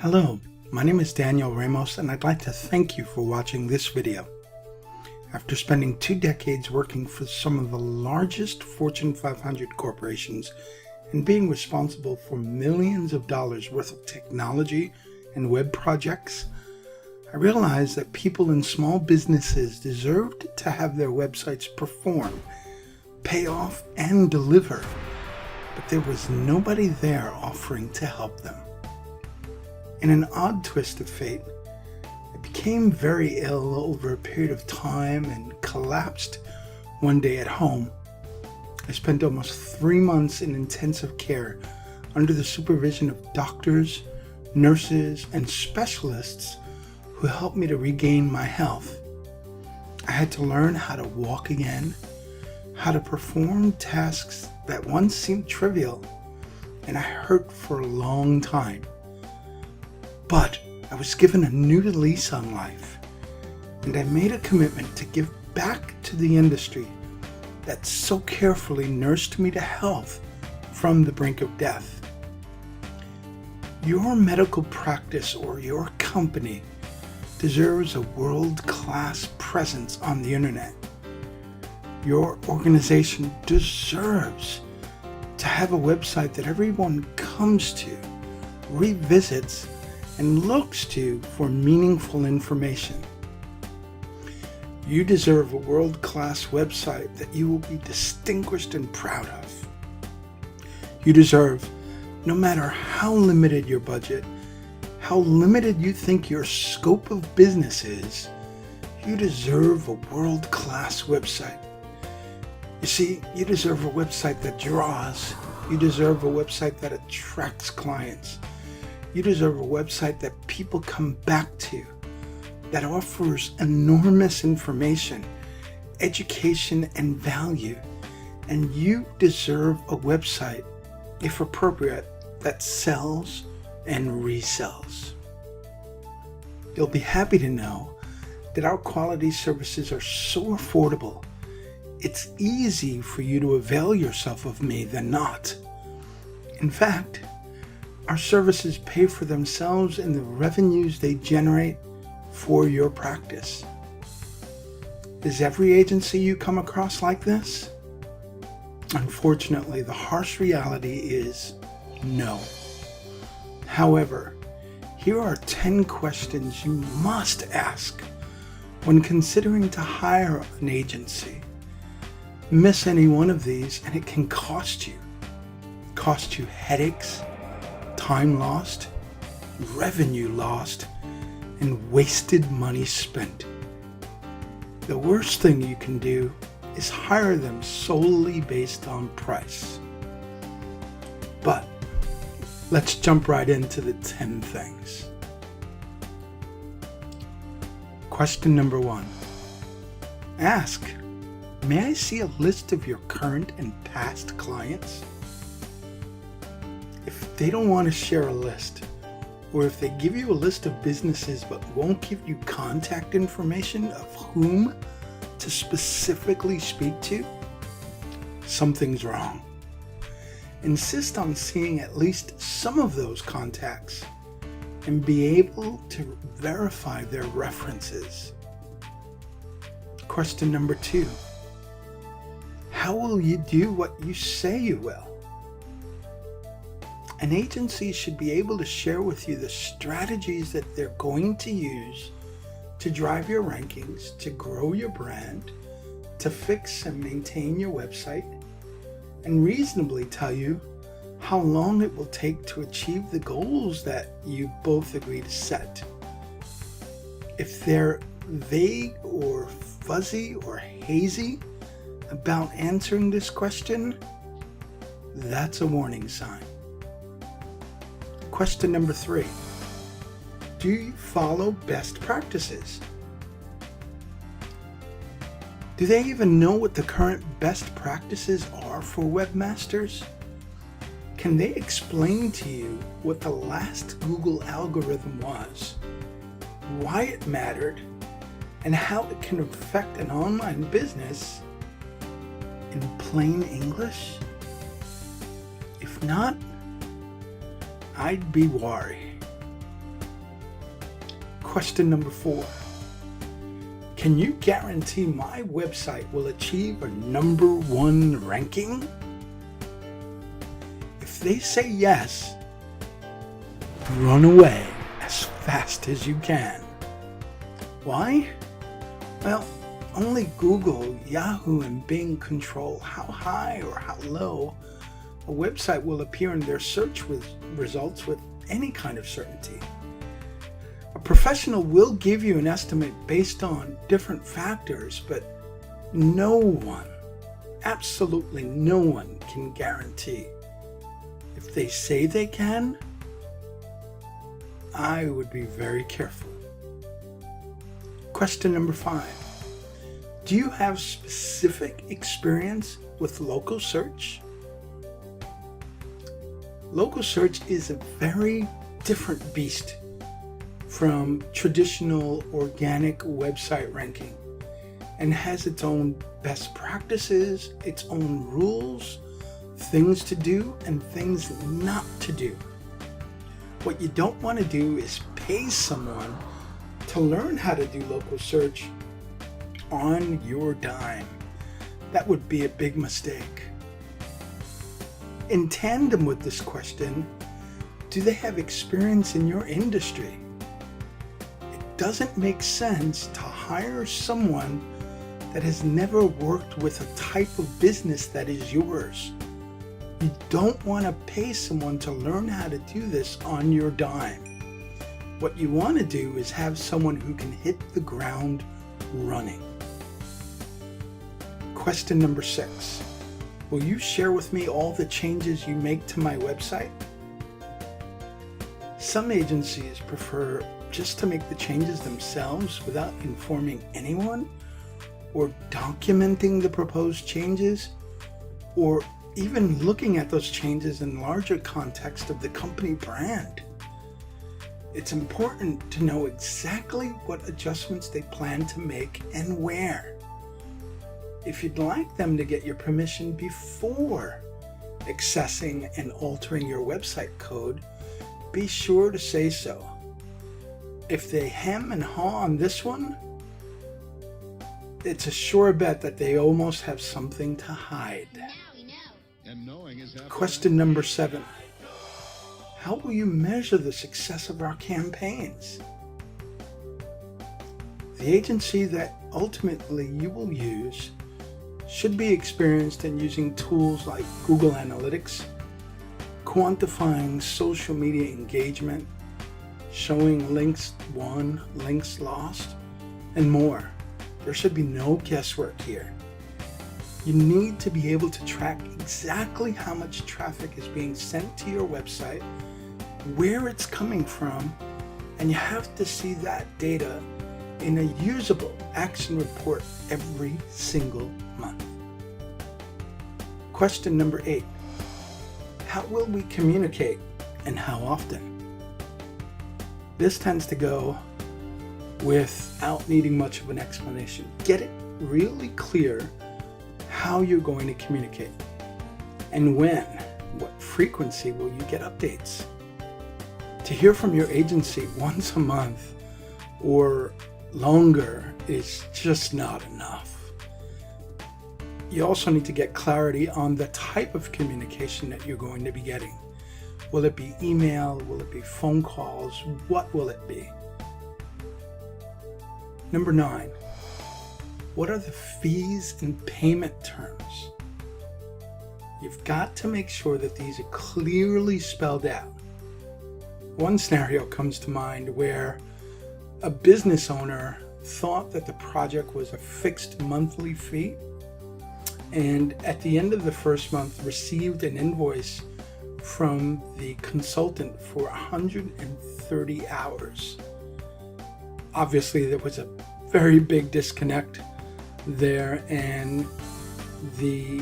Hello, my name is Daniel Ramos and I'd like to thank you for watching this video. After spending 2 decades working for some of the largest Fortune 500 corporations and being responsible for millions of dollars worth of technology and web projects, I realized that people in small businesses deserved to have their websites perform, pay off, and deliver, but there was nobody there offering to help them. In an odd twist of fate, I became very ill over a period of time and collapsed one day at home. I spent almost 3 months in intensive care under the supervision of doctors, nurses, and specialists who helped me to regain my health. I had to learn how to walk again, how to perform tasks that once seemed trivial, and I hurt for a long time. But I was given a new lease on life, and I made a commitment to give back to the industry that so carefully nursed me to health from the brink of death. Your medical practice or your company deserves a world-class presence on the internet. Your organization deserves to have a website that everyone comes to, revisits, and looks to for meaningful information. You deserve a world-class website that you will be distinguished and proud of. You deserve, no matter how limited your budget, how limited you think your scope of business is, you deserve a world-class website. You see, you deserve a website that draws. You deserve a website that attracts clients. You deserve a website that people come back to, that offers enormous information, education, and value. And you deserve a website, if appropriate, that sells and resells. You'll be happy to know that our quality services are so affordable, it's easy for you to avail yourself of me than not. In fact, our services pay for themselves in the revenues they generate for your practice. Is every agency you come across like this? Unfortunately, the harsh reality is no. However, here are 10 questions you must ask when considering to hire an agency. Miss any one of these and it can cost you headaches, time lost, revenue lost, and wasted money spent. The worst thing you can do is hire them solely based on price. But let's jump right into the 10 things. Question number 1. Ask, may I see a list of your current and past clients? If they don't want to share a list, or if they give you a list of businesses but won't give you contact information of whom to specifically speak to, something's wrong. Insist on seeing at least some of those contacts and be able to verify their references. Question number 2. How will you do what you say you will? An agency should be able to share with you the strategies that they're going to use to drive your rankings, to grow your brand, to fix and maintain your website, and reasonably tell you how long it will take to achieve the goals that you both agree to set. If they're vague or fuzzy or hazy about answering this question, that's a warning sign. Question number 3. Do you follow best practices? Do they even know what the current best practices are for webmasters? Can they explain to you what the last Google algorithm was, why it mattered, and how it can affect an online business in plain English? If not, I'd be wary. Question number 4. Can you guarantee my website will achieve a number 1 ranking? If they say yes, run away as fast as you can. Why? Well, only Google, Yahoo, and Bing control how high or how low a website will appear in their search results with any kind of certainty. A professional will give you an estimate based on different factors, but no one, absolutely no one, can guarantee. If they say they can, I would be very careful. Question number 5. Do you have specific experience with local search? Local search is a very different beast from traditional organic website ranking and has its own best practices, its own rules, things to do and things not to do. What you don't want to do is pay someone to learn how to do local search on your dime. That would be a big mistake. In tandem with this question, do they have experience in your industry? It doesn't make sense to hire someone that has never worked with a type of business that is yours. You don't want to pay someone to learn how to do this on your dime. What you want to do is have someone who can hit the ground running. Question number 6. Will you share with me all the changes you make to my website? Some agencies prefer just to make the changes themselves without informing anyone, or documenting the proposed changes, or even looking at those changes in larger context of the company brand. It's important to know exactly what adjustments they plan to make and where. If you'd like them to get your permission before accessing and altering your website code, be sure to say so. If they hem and haw on this one, it's a sure bet that they almost have something to hide. Question number 7. How will you measure the success of our campaigns? The agency that ultimately you will use should be experienced in using tools like Google Analytics, quantifying social media engagement, showing links won, links lost, and more. There should be no guesswork here. You need to be able to track exactly how much traffic is being sent to your website, where it's coming from, and you have to see that data in a usable action report every single month. Question number 8. How will we communicate and how often? This tends to go without needing much of an explanation. Get it really clear how you're going to communicate and when. What frequency will you get updates? To hear from your agency once a month or longer is just not enough. You also need to get clarity on the type of communication that you're going to be getting. Will it be email? Will it be phone calls? What will it be? Number 9, what are the fees and payment terms? You've got to make sure that these are clearly spelled out. One scenario comes to mind where a business owner thought that the project was a fixed monthly fee, and at the end of the first month received an invoice from the consultant for 130 hours. Obviously, there was a very big disconnect there, and the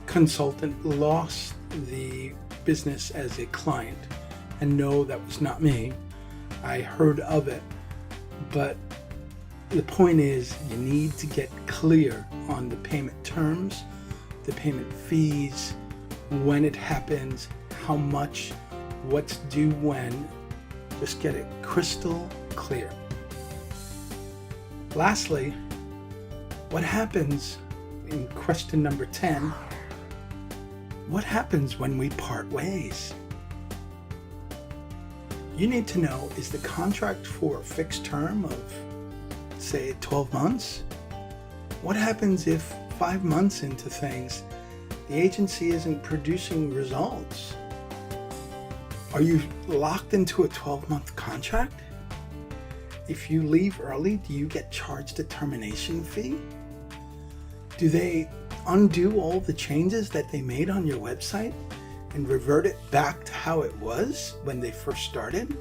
consultant lost the business as a client. And no, that was not me. I heard of it. But the point is, you need to get clear on the payment terms, the payment fees, when it happens, how much, what's due when. Just get it crystal clear. Lastly, what happens in question number 10? What happens when we part ways? You need to know, is the contract for a fixed term of, say, 12 months? What happens if 5 months into things, the agency isn't producing results? Are you locked into a 12-month contract? If you leave early, do you get charged a termination fee? Do they undo all the changes that they made on your website and revert it back to how it was when they first started?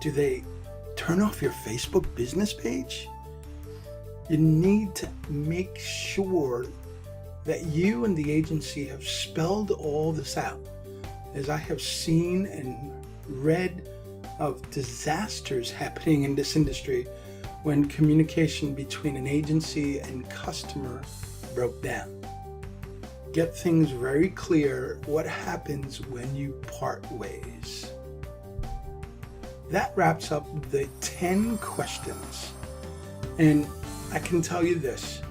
Do they turn off your Facebook business page? You need to make sure that you and the agency have spelled all this out, as I have seen and read of disasters happening in this industry when communication between an agency and customer broke down. Get things very clear what happens when you part ways. That wraps up the 10 questions. And I can tell you this,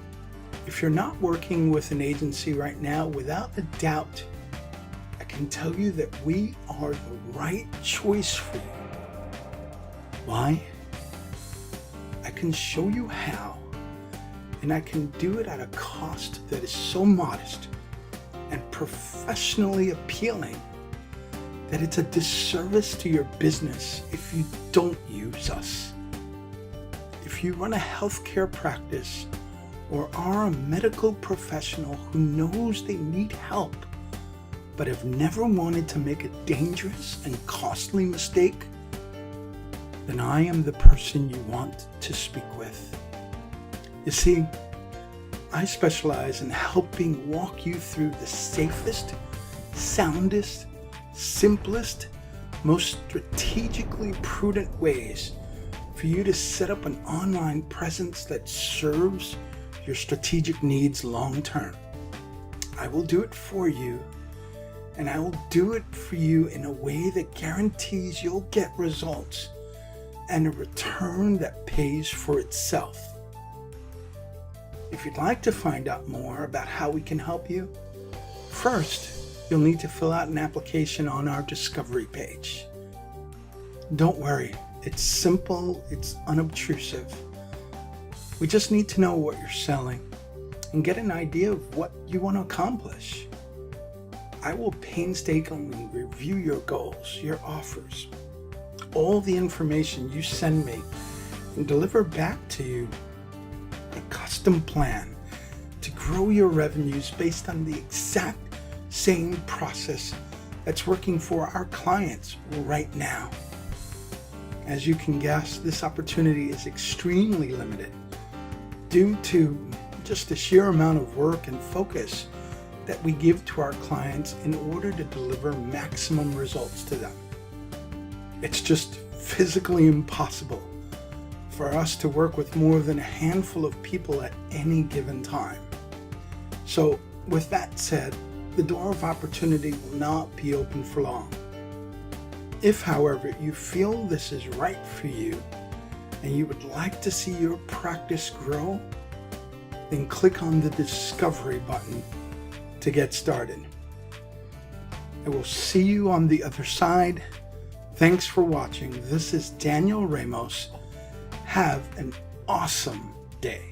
if you're not working with an agency right now, without a doubt, I can tell you that we are the right choice for you. Why? I can show you how, and I can do it at a cost that is so modest and professionally appealing that it's a disservice to your business if you don't use us. If you run a healthcare practice or are a medical professional who knows they need help but have never wanted to make a dangerous and costly mistake, then I am the person you want to speak with. You see, I specialize in helping walk you through the safest, soundest, simplest, most strategically prudent ways for you to set up an online presence that serves your strategic needs long term. I will do it for you, and I will do it for you in a way that guarantees you'll get results and a return that pays for itself. If you'd like to find out more about how we can help you, first, you'll need to fill out an application on our discovery page. Don't worry, it's simple, it's unobtrusive. We just need to know what you're selling and get an idea of what you want to accomplish. I will painstakingly review your goals, your offers, all the information you send me, and deliver back to you a custom plan to grow your revenues based on the exact same process that's working for our clients right now. As you can guess, this opportunity is extremely limited due to just the sheer amount of work and focus that we give to our clients in order to deliver maximum results to them. It's just physically impossible for us to work with more than a handful of people at any given time. So with that said, the door of opportunity will not be open for long. If, however, you feel this is right for you and you would like to see your practice grow, then click on the Discovery button to get started. I will see you on the other side. Thanks for watching. This is Daniel Ramos. Have an awesome day.